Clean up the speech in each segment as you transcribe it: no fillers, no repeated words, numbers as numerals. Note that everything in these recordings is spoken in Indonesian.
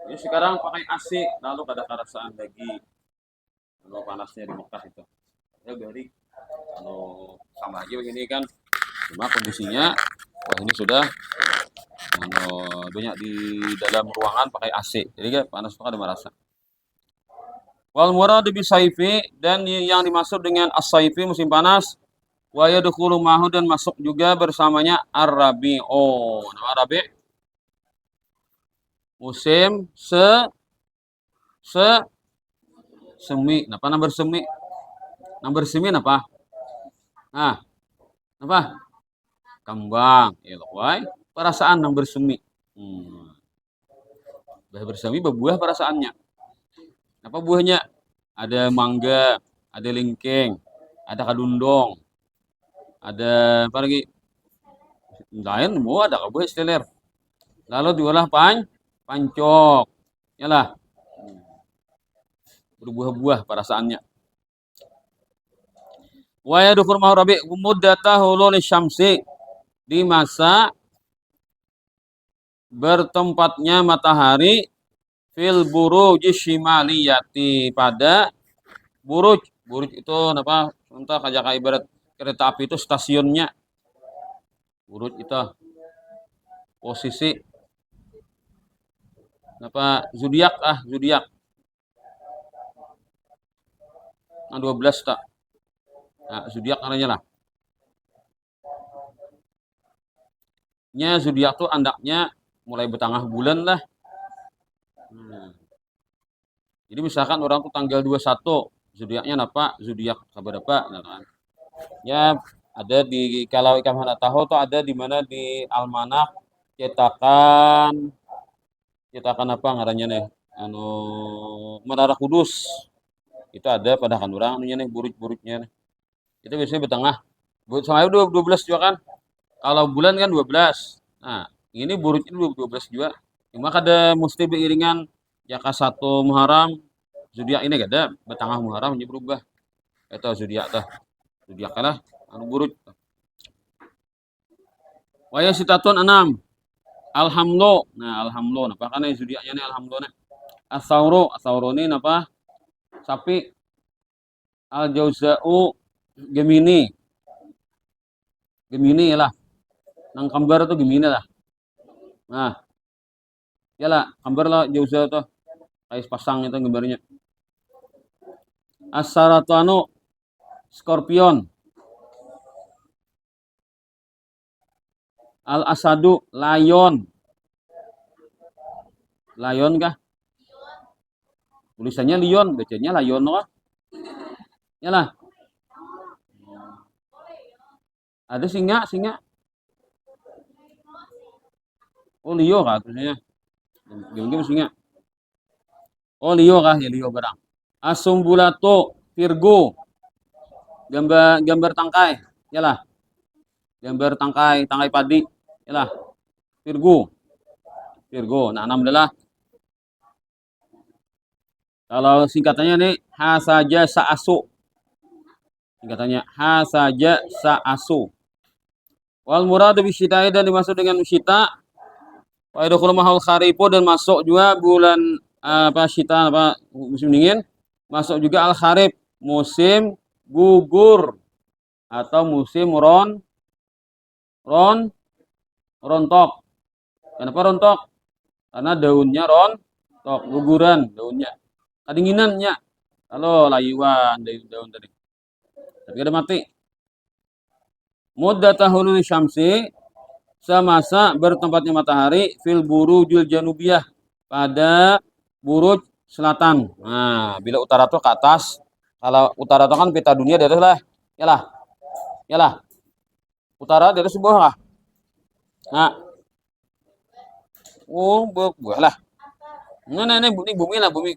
Ini sekarang pakai AC, lalu ada kerasaan lagi. Kalau panasnya di Mekah itu. Ya dari kalau sama aja begini kan. Cuma kondisinya, wah ini sudah banyak di dalam ruangan pakai AC. Jadi kan panas tuh ada merasa. Wal muradu bisaifi dan yang dimaksud dengan as-saifi musim panas wa yadkhulu mahu dan masuk juga bersamanya ar-rabi. Oh, nama rabi musim se semi. Napa number semi? Number semi apa? Nah, apa? Kembang. Ilwai. Perasaan number semi. Hmm. Bersemi berbuah perasaannya. Apa buahnya? Ada mangga, ada lingking, ada kadundong, ada apa lagi? Lain semua ada buah istiler. Lalu diolah pancok. Yalah, berbuah-buah perasaannya. Wa yadkhul ma rabi muddata hulul syamsi di masa bertempatnya matahari fil buruj shimaliyati pada buruj itu apa? Contoh kayak ibarat kereta api itu stasiunnya. Buruj itu posisi apa zodiak nah 12 tak nah zodiak namanya lah nya zodiak tuh andaknya mulai bertengah bulan lah. Jadi misalkan orang tuh tanggal 21 zodiaknya apa zodiak kabar apa nah, kan ya ada di kalau ikan hana tahu tuh ada di mana di almanak cetakan cetakan apa ngarannya nih anu Menara Kudus itu ada pada kan orang anunya nih buruj-burujnya nih. Itu biasanya bertengah sama 12 juga kan. Kalau bulan kan 12. Nah, ini buruj ini 12 juga. Cuma ada mesti beriringan ya ke satu Muharram zodiak ini gak ada bertengah Muharram ini berubah. Itu zodiak tah. Zodiak lah anu buruj. Waya sitatun 6. Alhamdulillah. Nah, alhamdulillah. Apa kan zodiaknya nih alhamdulillah. Asauro ini apa? Sapi. Al Jauza'u Gemini. Gemini lah. Nang kembar tuh Gemini lah. Nah, ya lah, kembar lah Jauza tuh. Kayak pasang itu gambarnya. As-Saratanu Scorpion. Al-Asadu Lion. Lion kah? Tulisannya Lion, bacanya Lion kah? Ya lah. Ada singa. Oh Leo kah tulisannya? Game singa. Oh Leo kah? Ya Leo barang. Asumbulato Virgo. Gambar tangkai. Yalah. Gambar tangkai padi. Yalah. Virgo. Nah 6 adalah kalau singkatannya nih ha saja sa'asu. Singkatannya ha saja sa'asu. Wal muradu bisyita'i dan dimaksud dengan syita wa yadkhulu mahal kharifu dan masuk juga bulan apa syita apa musim dingin masuk juga al kharif musim gugur atau musim rontok. Kenapa rontok? Karena daunnya rontok, guguran daunnya. Kedinginannya. Kalau layuan daun tadi. Tapi ada mati. Muddatahul syamsi semasa bertempatnya matahari fil burujul janubiyah pada buruj selatan. Nah, bila utara tuh ke atas, kalau utara tuh kan peta dunia dari lah. Yalah. Yalah. Utara dari sebuah lah. Nah, oh, buah lah. Ini bumi lah, bumi.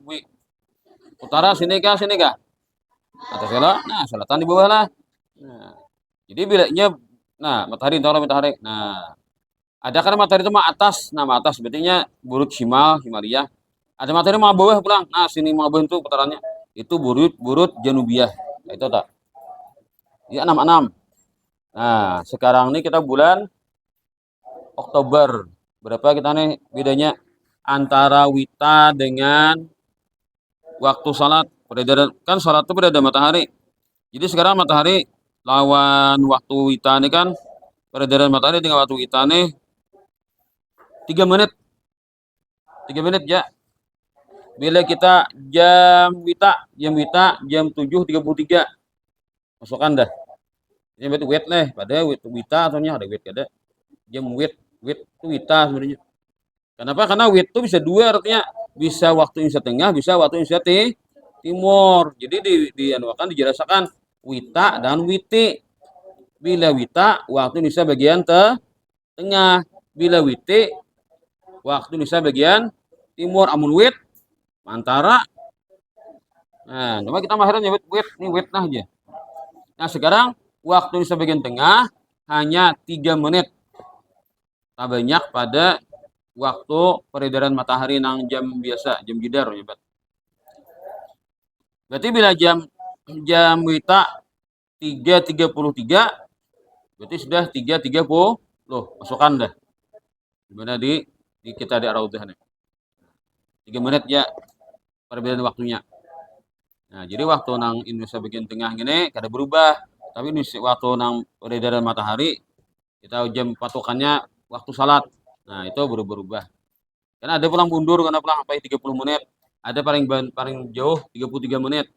Utara sini kah? Atas lah. Nah, selatan di bawah lah. Nah, jadi bilanya nah matahari. Nah, ada kan matahari itu mah atas, nama atas berarti burut Himalaya. Ada matahari mah bawah pulang. Nah, sini mah bawah itu putarannya. Itu burut janubiyah. Nah, itu tak. Ya 66. Nah, sekarang ini kita bulan Oktober. Berapa kita nih bedanya? antara wita dengan waktu salat. Peredaran kan salat itu beredar matahari. Jadi sekarang matahari lawan waktu wita ini kan peredaran matahari dengan waktu wita ini 3 menit. 3 menit ya. Bila kita jam 7.33 masukkan dah. Ini berarti wait nih, pada wita ataunya ada wait kada. Jam wait itu wita sebenarnya. Kenapa? Karena wait itu bisa dua artinya, bisa waktu Indonesia Tengah, bisa waktu Indonesia Timur. Jadi dijelaskan wita dan witi. Bila wita waktu Indonesia bagian tengah, bila witi waktu Indonesia bagian timur. Amun wit antara. Nah, coba kita mahiran ya wit ini wit nah aja. Nah, sekarang waktu Indonesia bagian tengah hanya 3 menit. Tak banyak pada waktu peredaran matahari nang jam biasa, jam jidar ya, berarti bila jam wita 3.33 berarti sudah 3.30 masukkan dah. Gimana di kita di Ar-Raudhah nih. 3 menit ya perbedaan waktunya. Nah, jadi waktu nang Indonesia bagian tengah gini kada berubah, tapi waktu nang peredaran matahari kita jam patokannya waktu salat. Nah, itu berubah. Karena ada pulang mundur, karena pulang sampai 30 menit. Ada paling jauh 33 menit.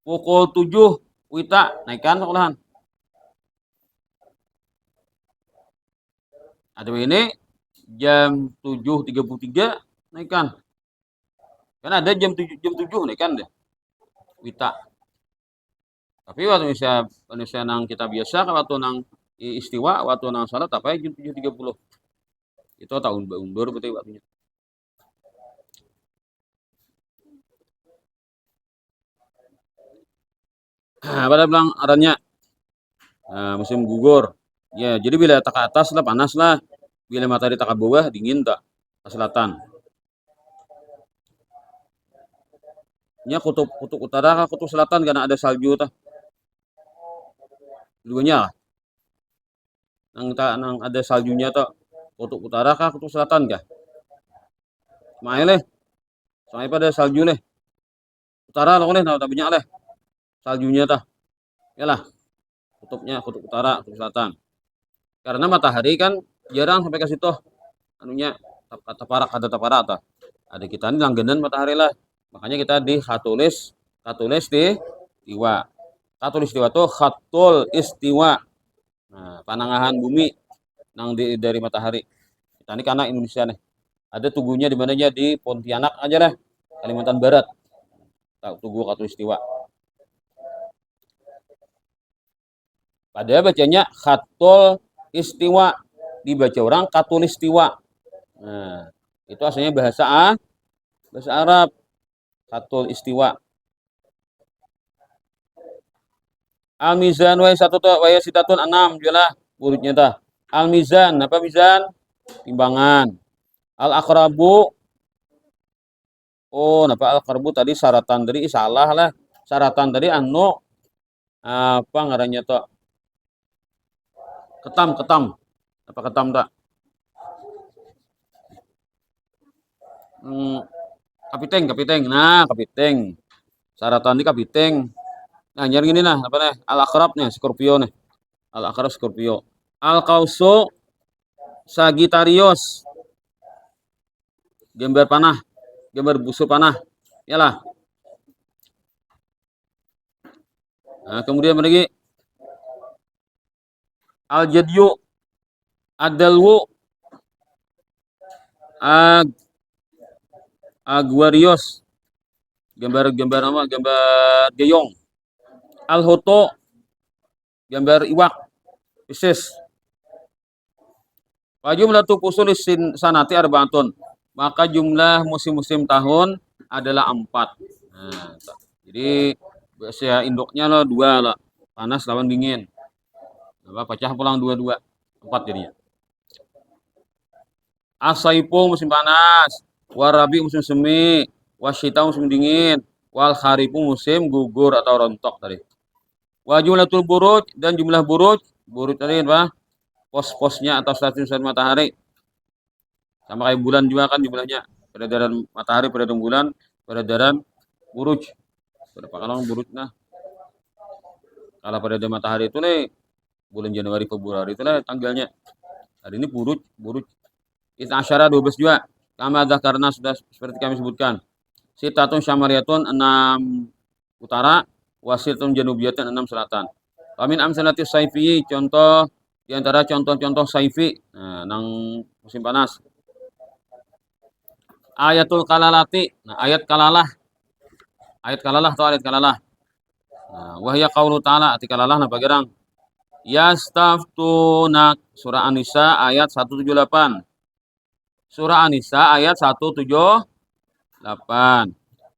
Pukul 7 wita naikkan sekolahan. Ada ini jam 7.33 naikkan. Karena ada jam 7 naikkan deh. Wita. Tapi waktu Indonesia nang kita biasa, waktu nang istiwa, waktu nang salat apa jam 7.30. Itu tahun undur berarti waktunya. Pada bilang arahnya musim gugur. Ya, jadi bila tak ke atas lah panas lah. Bila matahari tak ke bawah dingin tak ke selatan. Ini kutub utara ke kutub selatan karena ada salju tah. Duanya nang ada saljunya tuh kutub utara kah kutub selatan kah? Main soalnya pada salju leh. Utara loh leh, tak banyak leh saljunya tah. Yalah, kutub utara, kutub selatan. Karena matahari kan jarang sampai ke situ. Anunya taparak tah. Ada kita ini langganan matahari lah. Makanya kita di katulis di istiwa. Katulis istiwa tuh khatul istiwa. Nah, panangahan bumi nang dari matahari. Kita ini karena Indonesia nih. Ada tugunya di mananya di Pontianak aja lah, Kalimantan Barat. Tugu Katulistiwa. Padahal bacanya Khatul Istiwa, dibaca orang Katulistiwa. Nah, itu aslinya bahasa Arab. Khatul Istiwa. Al-Mizan wa satu wa sitatun 6 jelah urutnya tah. Al-Mizan, apa mizan? Timbangan. Al-Aqrabu, napa al-qarbu tadi syaratan tadi salah lah. Syaratan tadi apa ngarannya tuh? Ketam. Apa ketam tak? Kapiteng. Nah, kapiteng. Syaratan di kapiteng. Nah, nyari ini nah, apa nih? Al-Aqrab nih, Scorpio nih. Al-Aqrab Scorpio. Al-Qausu Sagittarius. Gambar panah. Gambar busur panah. Yalah. Nah, kemudian lagi Al-Jadyu Ad-Dalwu Aquarius. Gambar apa? Gambar geyong. Al-Hoto gambar iwak. Pisces. Jumlah fusul sanati arba'atun. Maka jumlah musim-musim tahun adalah 4. Nah, jadi usia induknya lo 2 lah. Panas lawan dingin. Pecah pulang 2 4 jadinya. Asaipu musim panas, warabi musim semi, wasyita musim dingin, wal kharifu musim gugur atau rontok tadi. Wa jumlatul buruj dan jumlah buruj tadi apa? Pos-posnya atau stasiun matahari. Sama kayak bulan juga kan jumlahnya. Peredaran matahari, peredaran bulan, peredaran buruj. Berapa kalau buruj nah? Kalau peredaran matahari itu nih bulan Januari Februari itu lah tanggalnya. Hari ini buruj, buruj. Isna asyara 12 juga. Kama karena sudah seperti kami sebutkan. Sitatun syamariyatun 6 utara, wasitun janubiyatun 6 selatan. Pamin amsalati saifi contoh di antara contoh-contoh saifi. Nah, nang musim panas. Ayatul kalalati. Nah, ayat kalalah atau ayat kalalah. Nah, wahya qaulu ta'ala ati kalalah na pagerang. Yastaftunak surah An-Nisa ayat 178. Surah An-Nisa ayat 178.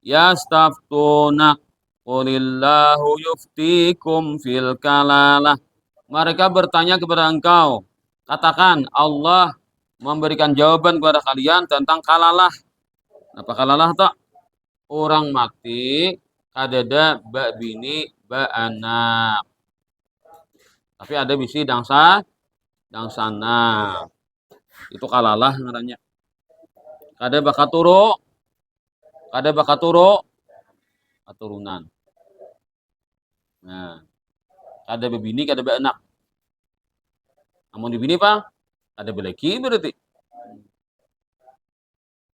Yastaftunak qulillahu yuftikum fil kalalah. Mereka bertanya kepada engkau. Katakan Allah memberikan jawaban kepada kalian tentang kalalah. Apa kalalah tak? Orang mati kadada ba bini ba anak. Tapi ada bisi dangsana. Itu kalalah ngarannya. Kada bakaturo keturunan. Nah, kada bebini kada be anak. Namun di bini pa ada beleki berarti.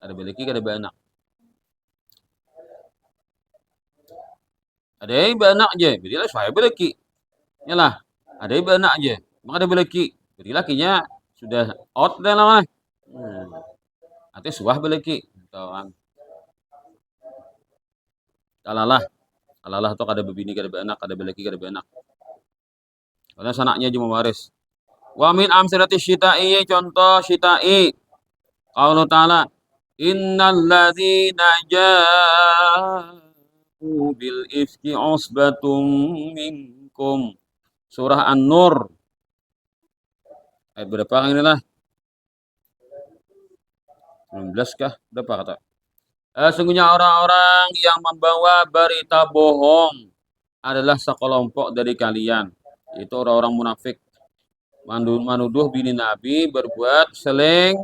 Ada beleki kada be anak. Ada yang be anak aja, berilah saya beleki. Yalah, ada yang be anak aja, maka ada beleki. Berilah kinya sudah out dah lah. Nanti suah beleki. Kalalah, kalalah tu kada bebini kada be anak, kada beleki kada be anak. Karena sanaknya cuma waris. Wa min amsalati syita'i contoh syita'i. Allah Ta'ala innal ladzina ja'u bil ifki usbatum minkum. Surah An-Nur. Ayat berapa ini lah? 19 kah? Berapa kata? Sungguhnya orang-orang yang membawa berita bohong adalah sekelompok dari kalian. Itu orang-orang munafik. Menuduh bini Nabi berbuat seling.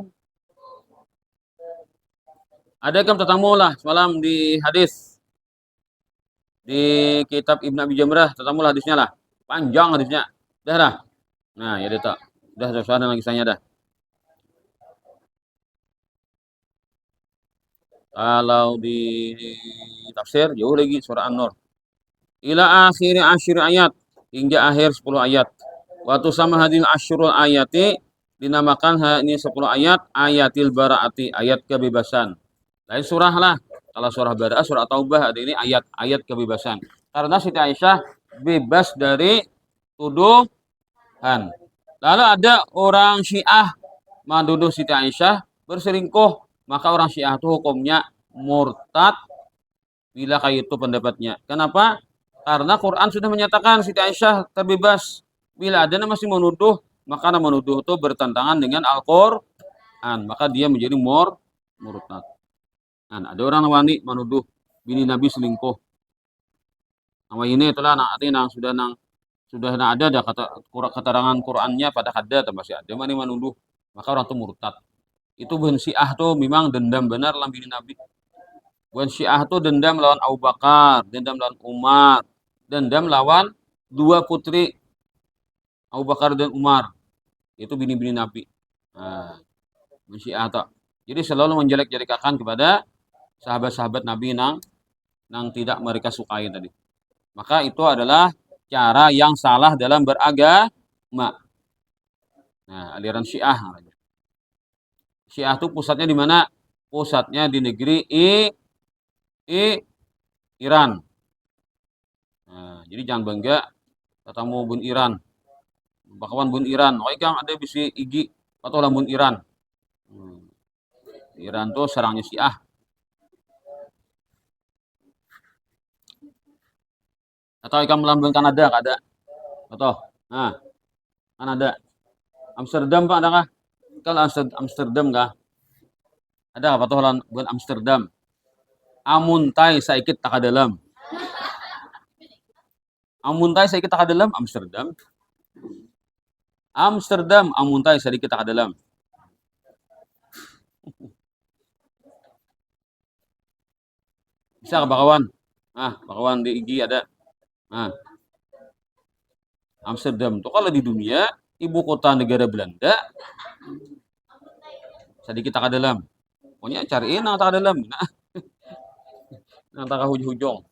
Ada kan tetamu lah semalam di hadis di kitab Ibn Abi Jamrah, tetamu lah hadisnya lah. Panjang hadisnya. Dah dah. Nah, ya dah. Dah selesai lagi kisahnya dah. Kalau di tafsir jauh lagi surah An-Nur. Ila akhir asyir ayat hingga akhir 10 ayat. Waktu sama hadil asyurul ayati dinamakan ini 10 ayat ayatil baraati, ayat kebebasan. Lain surah lah. Kalau surah Bara'ah, surah Taubah ada ini ayat-ayat kebebasan. Karena Siti Aisyah bebas dari tuduhan. Lalu ada orang Syiah menuduh Siti Aisyah berselingkuh, maka orang Syiah itu hukumnya murtad bila kayak itu pendapatnya. Kenapa? Karena Quran sudah menyatakan Siti Aisyah terbebas. Bila ada yang masih menuduh, maka menuduh itu bertentangan dengan Al-Quran. Maka dia menjadi murtad. Nah, ada orang wani menuduh bini Nabi selingkuh. Nama ini itulah nanti sudah ada kata keterangan Qurannya pada hadda masih ada mana menuduh, maka orang itu murtad. Itu bukan Syiah tuh memang dendam benar dalam bini Nabi. Bukan Syiah tuh dendam lawan Abu Bakar, dendam lawan Umar, dendam lawan dua putri Abu Bakar dan Umar. Itu bini-bini Nabi. Nah, Syiah tuh. Jadi selalu menjelek-jelekakan kepada sahabat-sahabat Nabi nang tidak mereka sukai tadi. Maka itu adalah cara yang salah dalam beragama. Nah, aliran Syiah. Syiah itu pusatnya di mana? Pusatnya di negeri Iran. Nah, jadi jangan bangga ketemu bun Iran. Bakawan bun Iran. Oh, ikang ada bisi igi atau lah bun Iran. Iran tuh serangnya Syiah. Atau ikan melambung Kanada, kada. Atau, nah, Kanada. Amsterdam Pak, adakah? Kalau Amsterdam kah? Ada apa tuh buat Amsterdam? Amuntai saikit tak dalam. Amuntai saikit tak dalam Amsterdam. Amsterdam amuntai sedikit tak dalam. Bisa ke Bakawan. Bakawan di IG ada. Nah, Amsterdam tuh kalau di dunia ibu kota negara Belanda sedikit tak dalam. Pokoknya cariin nang tak dalam. Nah, nang tak hujung-hujung.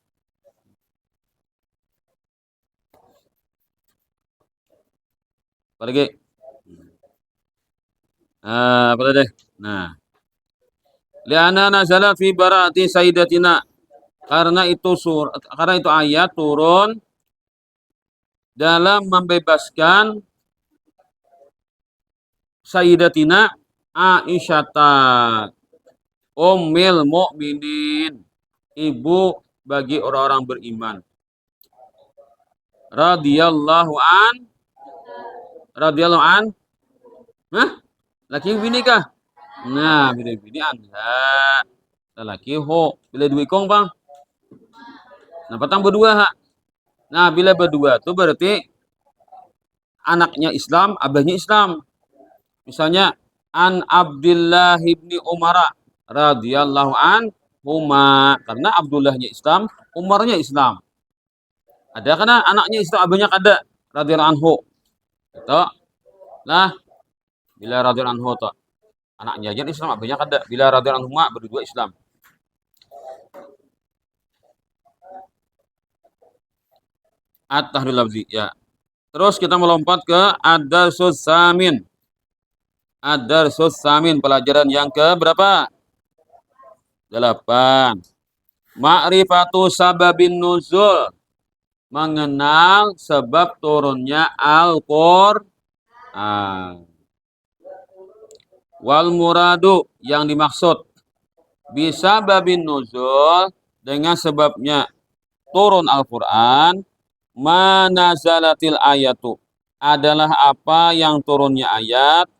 Apa lagi? Apa deh? Nah, liana nazala fi barati sayyidatina. Karena itu ayat turun dalam membebaskan sayyidatina Aisyata Ummil Mukminin, ibu bagi orang-orang beriman. Radhiyallahu an, radhiyallahu an. Hah? Laki bini kah? Nah, bini anda. Laki ho. Bila dua ikong bang. Nah, patang berdua ha. Nah, bila berdua tuh berarti anaknya Islam, abahnya Islam. Misalnya an Abdullah ibni Umar radhiyallahu an huma, karena Abdullahnya Islam, Umarnya Islam. Ada karena anaknya Islam, abahnya kada radhiyallahu anhu. Itu lah bila radhiyallahu anhu tuh anaknya aja Islam, abahnya kada. Bila radhiyallahu anhu berdua Islam. At-tahril lafzi ya. Terus kita melompat ke ad-darsus samin. Ad-darsus samin, pelajaran yang ke berapa? 8. Ma'rifatu sababin nuzul. Mengenal sebab turunnya Al-Qur'an. Wal muradu, yang dimaksud bisa babin nuzul, dengan sebabnya turun Al-Qur'an. Manazalatil ayatu, adalah apa yang turunnya ayat.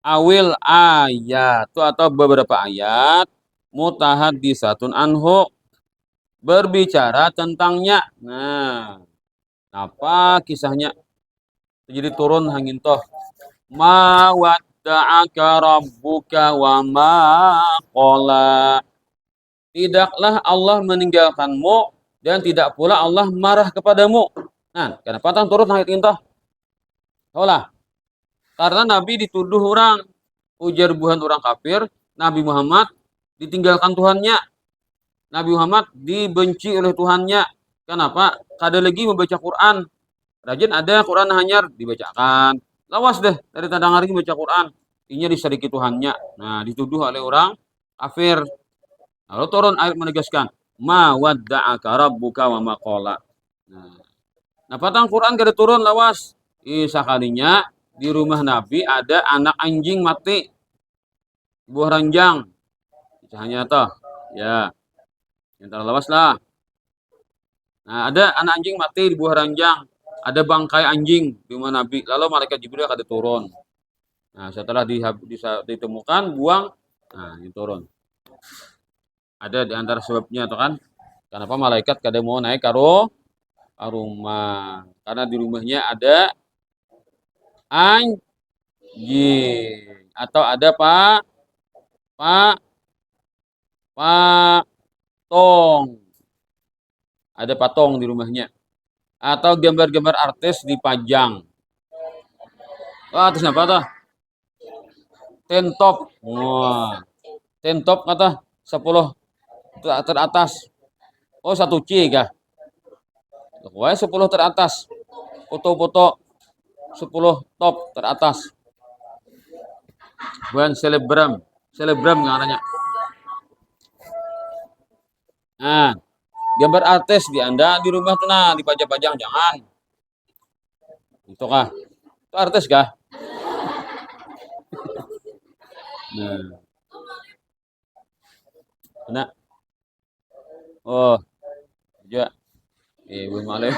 Awil ayatu, atau beberapa ayat. Mutahaddisatun anhu, berbicara tentangnya. Nah, apa kisahnya? Jadi turun hangin toh. Ma wadda'aka rabbuka wa ma qala. Tidaklah Allah meninggalkanmu, dan tidak pula Allah marah kepadamu. Nah, kenapa tang turun ayat intah? Taulah. Karena Nabi dituduh orang, ujar buhan orang kafir, Nabi Muhammad ditinggalkan Tuhannya. Nabi Muhammad dibenci oleh Tuhannya. Kenapa? Kada lagi membaca Quran. Rajin ada Quran hanyar dibacakan. Lawas deh dari tandang hari baca Quran. Inya diseriki Tuhannya. Nah, dituduh oleh orang kafir. Lalu turun ayat menegaskan, ma wadda'aka rabbuka wa ma qala. Nah, patang Quran kada turun lawas. Sekalinya di rumah Nabi ada anak anjing mati. Buah ranjang. Hanya toh. Ya. Yang terlawas lah. Nah, ada anak anjing mati di buah ranjang. Ada bangkai anjing di rumah Nabi. Lalu malaikat Jibril kada turun. Nah, setelah ditemukan, buang. Nah, ini turun. Ada di antara sebabnya tuh kan. Kenapa malaikat kada mau naik ke rumah? Karena di rumahnya ada anjing. Atau ada patong. Ada patong di rumahnya. Atau gambar-gambar artis dipajang. Wah, atas apa tuh? Tentop. Wah. Tentop kata 10 teratas. Oh, 1C kah? Wah, 10 teratas. Foto-foto 10 top teratas. Bukan selebgram. Selebgram namanya. Nah, gambar artis di Anda di rumah tuh nah dipajang-pajang, jangan. Itu kah? Itu artis kah? Nah. Nah. Oh, ya. Belum malih.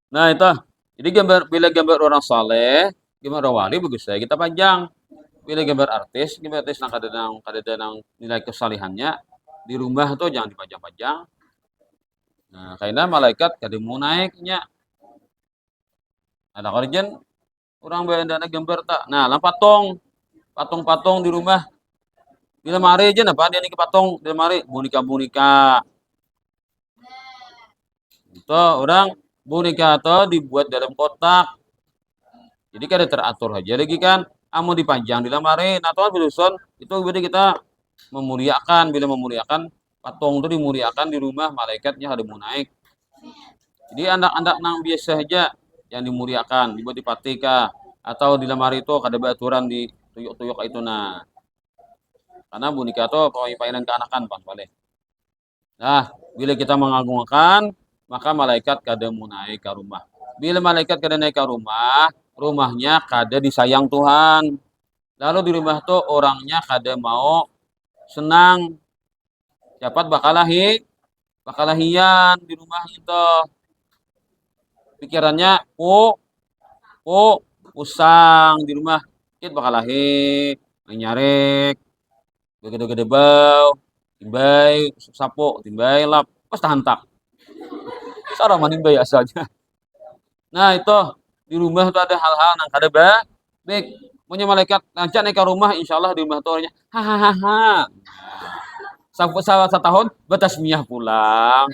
Nah, itu. Jadi bila gambar orang saleh, gambar orang wali bagus ya kita panjang. Bila gambar artis nang kada nang nilai kesalihannya di rumah tuh jangan dipajang-pajang. Nah, karena malaikat kada mau naiknya. Ada kerjaan orang bayar dana gambar tak. Nah, lah patung-patung di rumah Di lemari aja napa dia niki patung di lemari boneka-boneka. Itu orang boneka itu dibuat dalam kotak. Jadi kada teratur aja lagi kan. Amun dipajang di lemari, nah tuh berusun itu berarti kita memuliakan. Bila memuliakan patung itu dimuliakan di rumah malaikatnya ada mau naik. Jadi anak-anak nang biasa aja yang dimuliakan dibuat di patika atau di lemari itu kada beraturan di tuyuk-tuyuk itu nah. Karena boneka itu pemainan keanakan Bang boleh. Nah, bila kita mengagungkan, maka malaikat kada mau naik ke rumah. Bila malaikat kada naik ke rumah, rumahnya kada disayang Tuhan. Lalu di rumah tuh orangnya kada mau senang. Dapat bakalahian di rumah itu. Pikirannya, usang di rumah. Kit bakalahi, nyarek, gede-gede bau, timbay, sapo, timbay lap, pas tahan tak. Sarang manimbay asalnya. Nah itu di rumah tuh ada hal-hal yang kada baik. Punya malaikat ngajak naik ke rumah, insya Allah di rumah tuh orangnya hahaha. Sampai salah 1 tahun batas miyah pulang.